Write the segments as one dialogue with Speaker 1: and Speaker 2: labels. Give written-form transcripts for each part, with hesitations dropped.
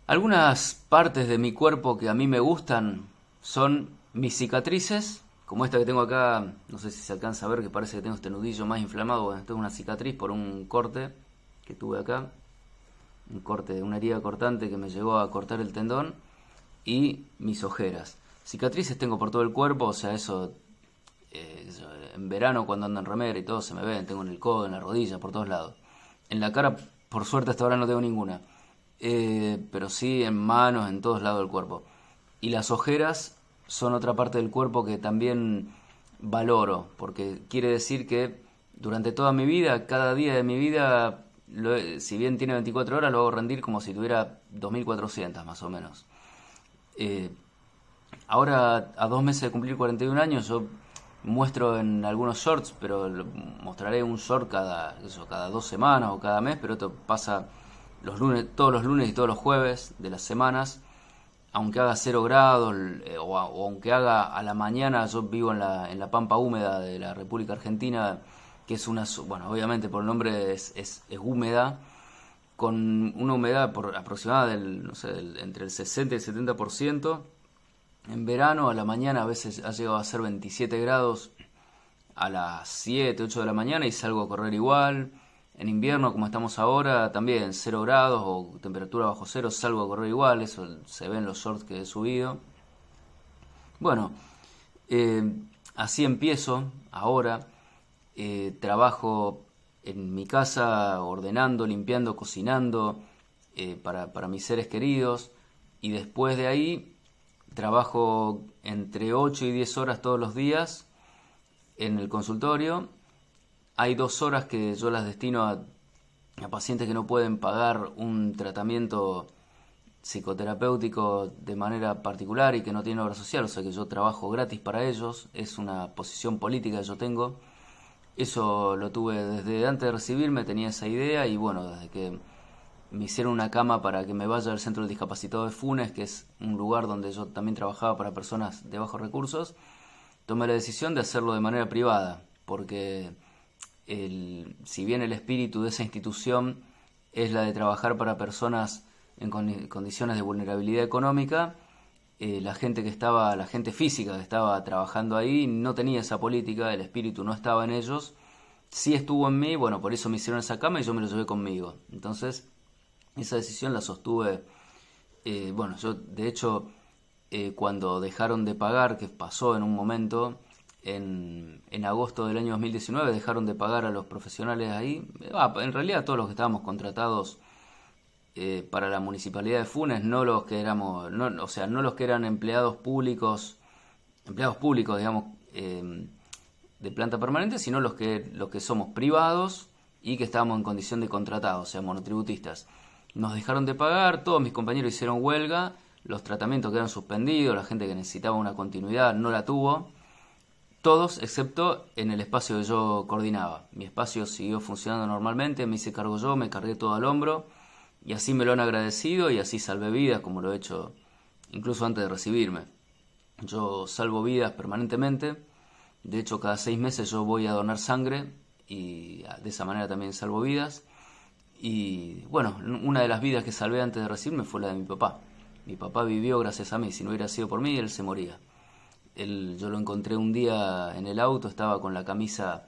Speaker 1: Algunas partes de mi cuerpo que a mí me gustan son mis cicatrices, como esta que tengo acá, no sé si se alcanza a ver que parece que tengo este nudillo más inflamado. Bueno, tengo una cicatriz por un corte que tuve acá, un corte, una herida cortante que me llegó a cortar el tendón, y mis ojeras. Cicatrices tengo por todo el cuerpo, o sea, en verano cuando ando en remera y todo se me ven, tengo en el codo, en la rodilla, por todos lados. En la cara, por suerte, hasta ahora no tengo ninguna. Pero sí en manos, en todos lados del cuerpo. Y las ojeras son otra parte del cuerpo que también valoro, porque quiere decir que durante toda mi vida, cada día de mi vida, si bien tiene 24 horas, lo hago rendir como si tuviera 2400 más o menos. Eh, Ahora, a 2 meses de cumplir 41 años, yo muestro en algunos shorts, pero mostraré un short cada 2 semanas o cada mes, pero esto pasa todos los lunes y todos los jueves de las semanas, aunque haga 0 grados, o aunque haga a la mañana. Yo vivo en la pampa húmeda de la República Argentina, que es bueno, obviamente por el nombre es húmeda, con una humedad aproximada no sé, entre el 60 y el 70%. En verano, a la mañana, a veces ha llegado a ser 27 grados a las 7 8 de la mañana y salgo a correr igual. En invierno, como estamos ahora, también 0 grados o temperatura bajo cero, salgo a correr igual. Eso se ve en los shorts que he subido. Bueno, eh, así empiezo ahora. Trabajo en mi casa ordenando, limpiando, cocinando, para mis seres queridos. Y después de ahí trabajo entre 8 y 10 horas todos los días en el consultorio. Hay 2 horas que yo las destino a pacientes que no pueden pagar un tratamiento psicoterapéutico de manera particular y que no tienen obra social, o sea que yo trabajo gratis para ellos. Es una posición política que yo tengo. Eso lo tuve desde antes de recibirme, tenía esa idea, y bueno, desde que me hicieron una cama para que me vaya al centro del discapacitado de Funes, que es un lugar donde yo también trabajaba para personas de bajos recursos, tomé la decisión de hacerlo de manera privada, porque si bien el espíritu de esa institución es la de trabajar para personas en condiciones de vulnerabilidad económica, la gente física que estaba trabajando ahí no tenía esa política, el espíritu no estaba en ellos. Sí estuvo en mí, bueno, por eso me hicieron esa cama y yo me lo llevé conmigo. Entonces, esa decisión la sostuve. Bueno, yo de hecho, cuando dejaron de pagar, que pasó en un momento, en agosto del año 2019, dejaron de pagar a los profesionales ahí. En realidad a todos los que estábamos contratados para la municipalidad de Funes, no los que éramos, no, o sea, no los que eran empleados públicos, digamos, de planta permanente, sino los que somos privados y que estábamos en condición de contratados, o sea, monotributistas. Nos dejaron de pagar, todos mis compañeros hicieron huelga, los tratamientos quedaron suspendidos, la gente que necesitaba una continuidad no la tuvo, todos excepto en el espacio que yo coordinaba. Mi espacio siguió funcionando normalmente, me hice cargo yo, me cargué todo al hombro, y así me lo han agradecido y así salvé vidas, como lo he hecho incluso antes de recibirme. Yo salvo vidas permanentemente. De hecho, cada 6 meses yo voy a donar sangre y de esa manera también salvo vidas. Y bueno, una de las vidas que salvé antes de recibirme fue la de mi papá. Mi papá vivió gracias a mí. Si no hubiera sido por mí, él se moría. Yo lo encontré un día en el auto, estaba con la camisa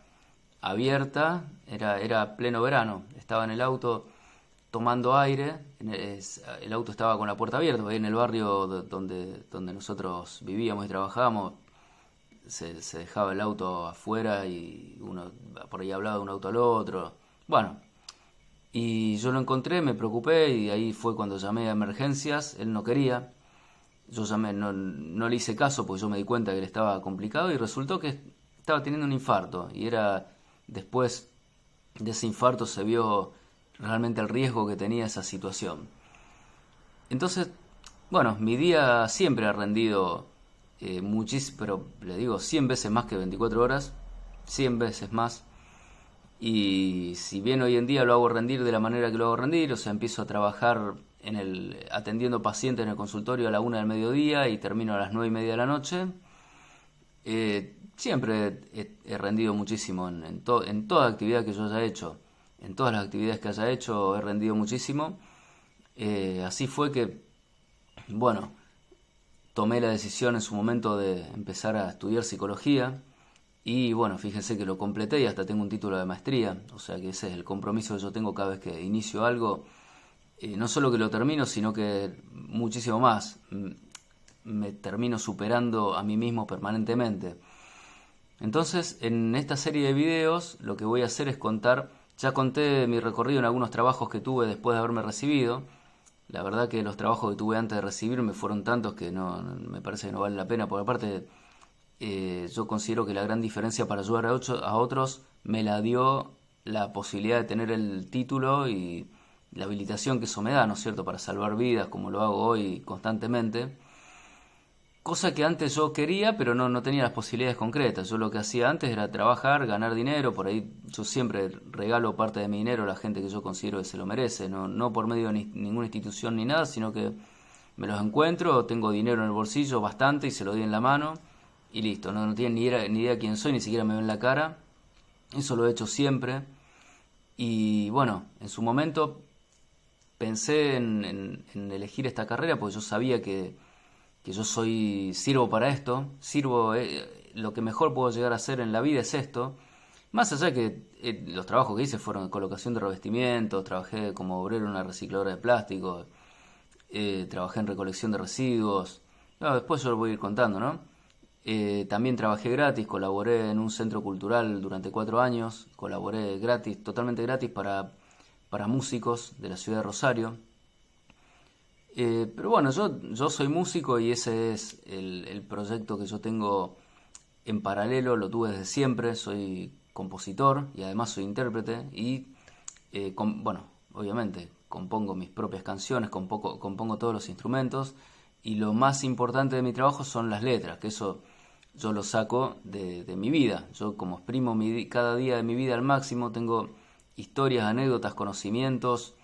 Speaker 1: abierta, era pleno verano, estaba en el auto tomando aire. El auto estaba con la puerta abierta, porque en el barrio donde nosotros vivíamos y trabajábamos se dejaba el auto afuera y uno por ahí hablaba de un auto al otro. Bueno, y yo lo encontré, me preocupé y ahí fue cuando llamé a emergencias. Él no quería, yo llamé, no le hice caso porque yo me di cuenta que él estaba complicado y resultó que estaba teniendo un infarto. Y después de ese infarto se vio realmente el riesgo que tenía esa situación. Entonces, bueno, mi día siempre ha rendido muchísimo, pero le digo 100 veces más que 24 horas, 100 veces más. Y si bien hoy en día lo hago rendir de la manera que lo hago rendir, o sea, empiezo a trabajar atendiendo pacientes en el consultorio a la 1 del mediodía y termino a las 9:30 de la noche, siempre he rendido muchísimo en toda actividad que yo haya hecho. En todas las actividades que haya hecho he rendido muchísimo. Así fue que bueno, tomé la decisión en su momento de empezar a estudiar psicología y bueno, fíjense que lo completé y hasta tengo un título de maestría, o sea que ese es el compromiso que yo tengo cada vez que inicio algo, no solo que lo termino, sino que muchísimo más, me termino superando a mí mismo permanentemente. Entonces, en esta serie de videos, lo que voy a hacer es contar, ya conté mi recorrido en algunos trabajos que tuve después de haberme recibido. La verdad que los trabajos que tuve antes de recibirme fueron tantos que me parece que no vale la pena, porque aparte yo considero que la gran diferencia para ayudar a otros me la dio la posibilidad de tener el título y la habilitación que eso me da, ¿no es cierto?, para salvar vidas, como lo hago hoy constantemente. Cosa que antes yo quería, pero no tenía las posibilidades concretas. Yo lo que hacía antes era trabajar, ganar dinero, por ahí yo siempre regalo parte de mi dinero a la gente que yo considero que se lo merece, no por medio de ninguna institución ni nada, sino que me los encuentro, tengo dinero en el bolsillo bastante y se lo doy en la mano y listo. No tienen ni idea quién soy, ni siquiera me ven la cara. Eso lo he hecho siempre. Y bueno, en su momento pensé en elegir esta carrera porque yo sabía que yo sirvo para esto, lo que mejor puedo llegar a hacer en la vida es esto. Más allá que los trabajos que hice fueron de colocación de revestimientos, trabajé como obrero en una recicladora de plástico, trabajé en recolección de residuos. No, después yo lo voy a ir contando, ¿no? También trabajé gratis, colaboré en un centro cultural durante 4 años, colaboré gratis, totalmente gratis para músicos de la ciudad de Rosario. Pero bueno, yo soy músico y ese es el proyecto que yo tengo en paralelo, lo tuve desde siempre, soy compositor y además soy intérprete y, bueno, obviamente compongo mis propias canciones, compongo todos los instrumentos y lo más importante de mi trabajo son las letras, que eso yo lo saco de mi vida. Yo como exprimo cada día de mi vida al máximo, tengo historias, anécdotas, conocimientos,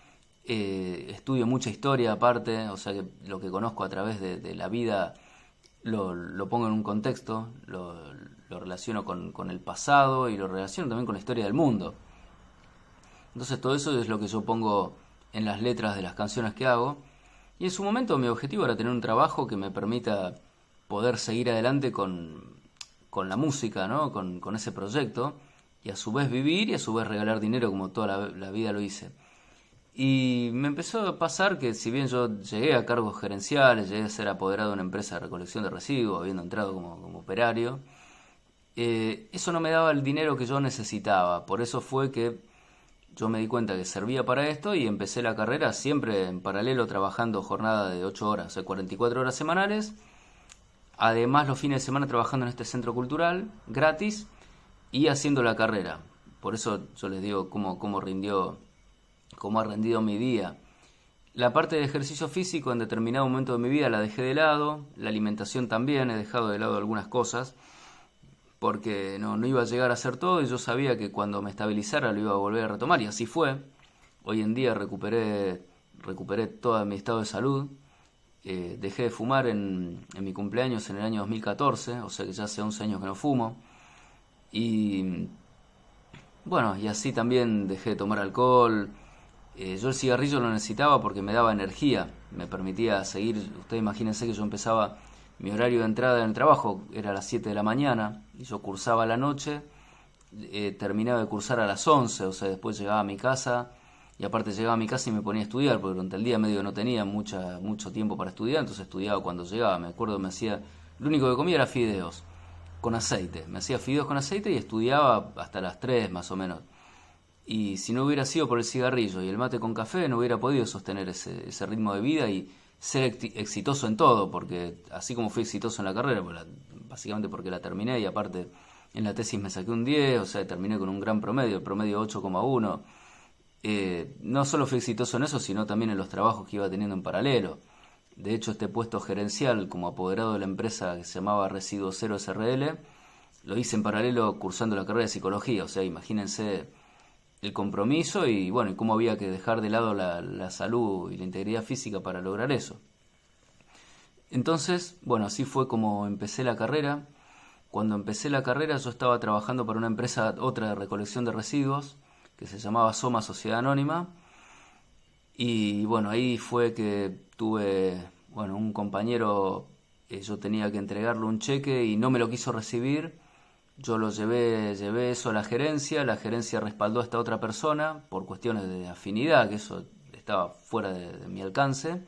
Speaker 1: estudio mucha historia aparte, o sea que lo que conozco a través de la vida lo pongo en un contexto, lo relaciono con el pasado y lo relaciono también con la historia del mundo. Entonces todo eso es lo que yo pongo en las letras de las canciones que hago. Y en su momento mi objetivo era tener un trabajo que me permita poder seguir adelante con la música, ¿no? Con ese proyecto. Y a su vez vivir y a su vez regalar dinero como toda la vida lo hice. Y me empezó a pasar que si bien yo llegué a cargos gerenciales, llegué a ser apoderado de una empresa de recolección de residuos, habiendo entrado como operario, eso no me daba el dinero que yo necesitaba. Por eso fue que yo me di cuenta que servía para esto y empecé la carrera siempre en paralelo trabajando jornada de 8 horas, o sea, 44 horas semanales. Además los fines de semana trabajando en este centro cultural, gratis, y haciendo la carrera. Por eso yo les digo cómo ha rendido mi día. La parte de ejercicio físico en determinado momento de mi vida la dejé de lado, la alimentación también, he dejado de lado algunas cosas, porque no iba a llegar a hacer todo y yo sabía que cuando me estabilizara lo iba a volver a retomar y así fue. Hoy en día recuperé todo mi estado de salud, dejé de fumar en mi cumpleaños en el año 2014, o sea que ya hace 11 años que no fumo, y bueno, y así también dejé de tomar alcohol. Yo el cigarrillo lo necesitaba porque me daba energía, me permitía seguir. Ustedes imagínense que yo empezaba, mi horario de entrada en el trabajo era a las 7 de la mañana y yo cursaba a la noche, terminaba de cursar a las 11, o sea, después llegaba a mi casa y aparte llegaba a mi casa y me ponía a estudiar porque durante el día medio no tenía mucho tiempo para estudiar, entonces estudiaba cuando llegaba. Me acuerdo lo único que comía era fideos con aceite, me hacía fideos con aceite y estudiaba hasta las 3 más o menos. Y si no hubiera sido por el cigarrillo y el mate con café, no hubiera podido sostener ese ritmo de vida y ser exitoso en todo, porque así como fui exitoso en la carrera, básicamente porque la terminé y aparte en la tesis me saqué un 10, o sea, terminé con un gran promedio, el promedio 8,1. No solo fui exitoso en eso, sino también en los trabajos que iba teniendo en paralelo. De hecho, este puesto gerencial como apoderado de la empresa que se llamaba Residuos Cero SRL, lo hice en paralelo cursando la carrera de psicología, o sea, imagínense el compromiso y bueno, y cómo había que dejar de lado la salud y la integridad física para lograr eso. Entonces, bueno, así fue como empecé la carrera. Cuando empecé la carrera yo estaba trabajando para una empresa, otra de recolección de residuos, que se llamaba Soma Sociedad Anónima. Y bueno, ahí fue que tuve bueno, un compañero, yo tenía que entregarle un cheque y no me lo quiso recibir. Yo llevé eso a la gerencia respaldó a esta otra persona por cuestiones de afinidad, que eso estaba fuera de mi alcance.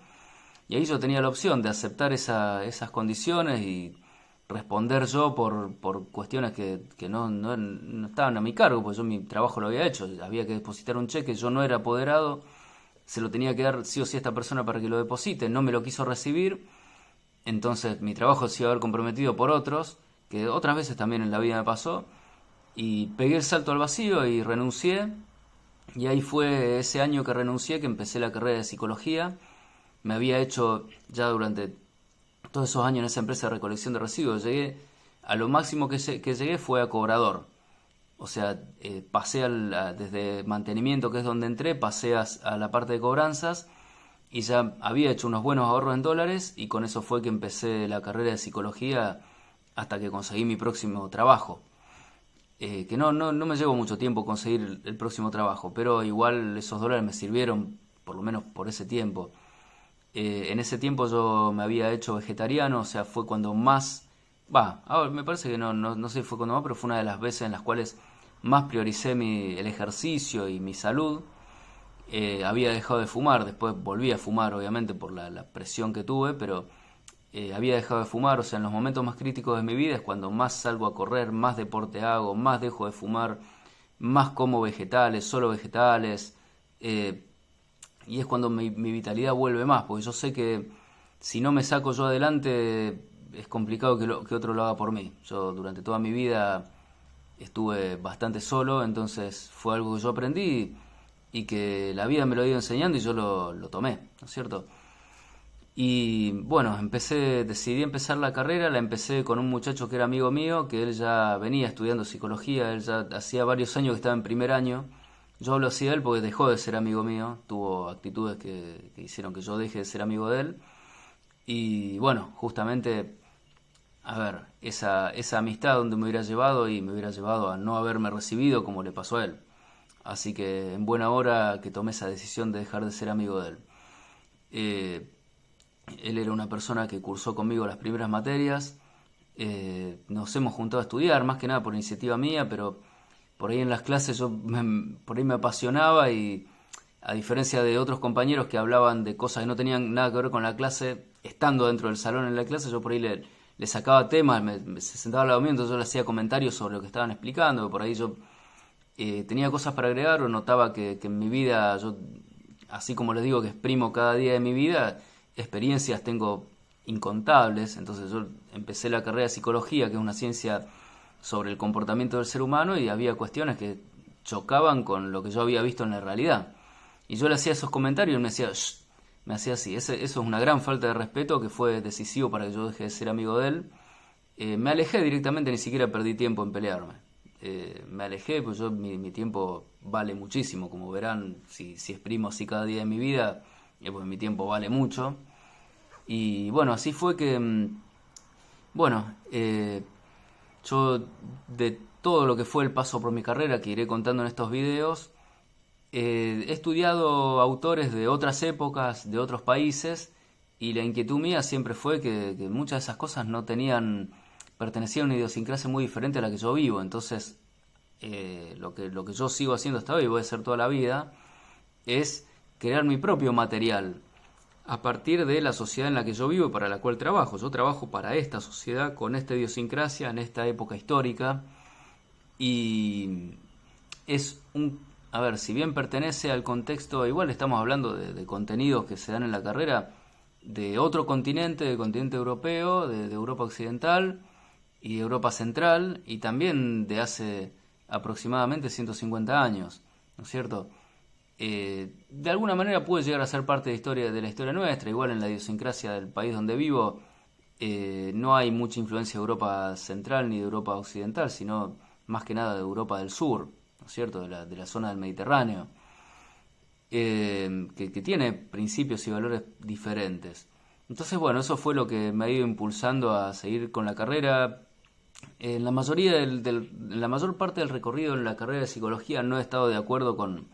Speaker 1: Y ahí yo tenía la opción de aceptar esas condiciones y responder yo por cuestiones que no estaban a mi cargo, porque yo mi trabajo lo había hecho. Había que depositar un cheque, yo no era apoderado, se lo tenía que dar sí o sí a esta persona para que lo deposite, no me lo quiso recibir, entonces mi trabajo se iba a ver comprometido por otros, que otras veces también en la vida me pasó, y pegué el salto al vacío y renuncié, y ahí fue ese año que renuncié que empecé la carrera de psicología. Me había hecho ya durante todos esos años en esa empresa de recolección de residuos, llegué a lo máximo que llegué fue a cobrador. O sea, pasé desde mantenimiento, que es donde entré, pasé a la parte de cobranzas y ya había hecho unos buenos ahorros en dólares y con eso fue que empecé la carrera de psicología hasta que conseguí mi próximo trabajo. Que no me llevó mucho tiempo conseguir el próximo trabajo, pero igual esos dólares me sirvieron por lo menos por ese tiempo. En ese tiempo yo me había hecho vegetariano, o sea, fue cuando más, ahora me parece que no sé si fue cuando más, pero fue una de las veces en las cuales más prioricé el ejercicio y mi salud. Había dejado de fumar, después volví a fumar, obviamente, por la presión que tuve, pero había dejado de fumar, o sea, en los momentos más críticos de mi vida es cuando más salgo a correr, más deporte hago, más dejo de fumar, más como vegetales, solo vegetales. eh, y es cuando mi vitalidad vuelve más, porque yo sé que si no me saco yo adelante es complicado que otro lo haga por mí. Yo durante toda mi vida estuve bastante solo, entonces fue algo que yo aprendí y que la vida me lo ha ido enseñando y yo lo tomé, ¿no es cierto? Y bueno, decidí empezar la carrera, la empecé con un muchacho que era amigo mío, que él ya venía estudiando psicología, él ya hacía varios años que estaba en primer año. Yo hablo así de él porque dejó de ser amigo mío, tuvo actitudes que hicieron que yo deje de ser amigo de él. Y bueno, justamente, a ver, esa amistad donde me hubiera llevado y me hubiera llevado a no haberme recibido como le pasó a él. Así que en buena hora que tomé esa decisión de dejar de ser amigo de él. Eh, Él era una persona que cursó conmigo las primeras materias. Nos hemos juntado a estudiar, más que nada por iniciativa mía, pero por ahí en las clases por ahí me apasionaba y a diferencia de otros compañeros que hablaban de cosas que no tenían nada que ver con la clase, estando dentro del salón en la clase, yo por ahí le sacaba temas, se sentaba al lado mío, entonces yo le hacía comentarios sobre lo que estaban explicando, por ahí yo tenía cosas para agregar o notaba que en mi vida, yo, así como les digo que exprimo cada día de mi vida, experiencias tengo incontables, entonces yo empecé la carrera de psicología, que es una ciencia sobre el comportamiento del ser humano, y había cuestiones que chocaban con lo que yo había visto en la realidad. Y yo le hacía esos comentarios y él me decía, "Shh", me hacía así. Eso es una gran falta de respeto que fue decisivo para que yo deje de ser amigo de él. Me alejé directamente, ni siquiera perdí tiempo en pelearme. Me alejé, pues mi tiempo vale muchísimo, como verán, si exprimo así cada día de mi vida, pues mi tiempo vale mucho. Y bueno, así fue que, bueno, yo de todo lo que fue el paso por mi carrera que iré contando en estos videos, he estudiado autores de otras épocas, de otros países, y la inquietud mía siempre fue que muchas de esas cosas no pertenecían a una idiosincrasia muy diferente a la que yo vivo. Entonces, lo que yo sigo haciendo hasta hoy, y voy a hacer toda la vida, es crear mi propio material a partir de la sociedad en la que yo vivo y para la cual trabajo. Yo trabajo para esta sociedad, con esta idiosincrasia, en esta época histórica, y es a ver, si bien pertenece al contexto, igual estamos hablando de contenidos que se dan en la carrera de otro continente, del continente europeo, de Europa occidental y de Europa central, y también de hace aproximadamente 150 años, ¿no es cierto? De alguna manera puede llegar a ser parte de la historia nuestra, igual en la idiosincrasia del país donde vivo, no hay mucha influencia de Europa central ni de Europa occidental, sino más que nada de Europa del sur, ¿no es cierto? De la zona del Mediterráneo, que tiene principios y valores diferentes. Entonces, bueno, eso fue lo que me ha ido impulsando a seguir con la carrera. En la mayor parte del recorrido en la carrera de psicología no he estado de acuerdo con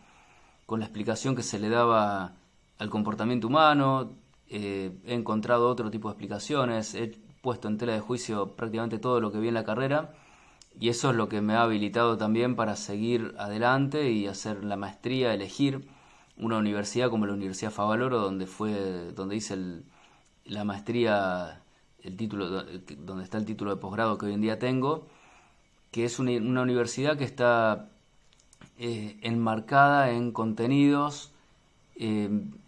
Speaker 1: la explicación que se le daba al comportamiento humano. he encontrado otro tipo de explicaciones, he puesto en tela de juicio prácticamente todo lo que vi en la carrera y eso es lo que me ha habilitado también para seguir adelante y hacer la maestría, elegir una universidad como la Universidad Favaloro, donde hice la maestría, el título, donde está el título de posgrado que hoy en día tengo, que es una universidad que está enmarcada en contenidos,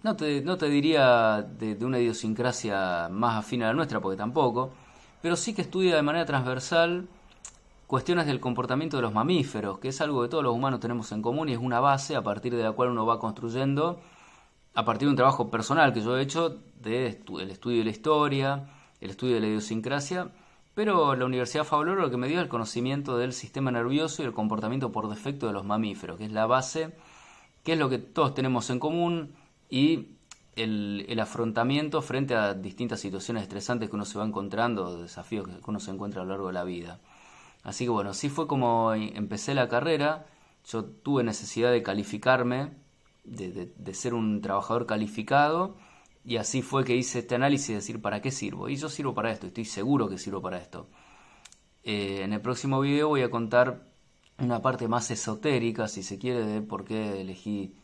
Speaker 1: no te diría de una idiosincrasia más afín a la nuestra, porque tampoco, pero sí que estudia de manera transversal cuestiones del comportamiento de los mamíferos, que es algo que todos los humanos tenemos en común y es una base a partir de la cual uno va construyendo, a partir de un trabajo personal que yo he hecho, el estudio de la historia, el estudio de la idiosincrasia, pero la Universidad Favaloro lo que me dio es el conocimiento del sistema nervioso y el comportamiento por defecto de los mamíferos, que es la base, que es lo que todos tenemos en común y el afrontamiento frente a distintas situaciones estresantes que uno se va encontrando, desafíos que uno se encuentra a lo largo de la vida. Así que bueno, así fue como empecé la carrera. Yo tuve necesidad de calificarme, de ser un trabajador calificado, y así fue que hice este análisis de decir, ¿para qué sirvo? Y yo sirvo para esto, estoy seguro que sirvo para esto. En el próximo video voy a contar una parte más esotérica, si se quiere, de por qué elegí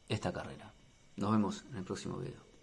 Speaker 1: esta carrera. Nos vemos en el próximo video.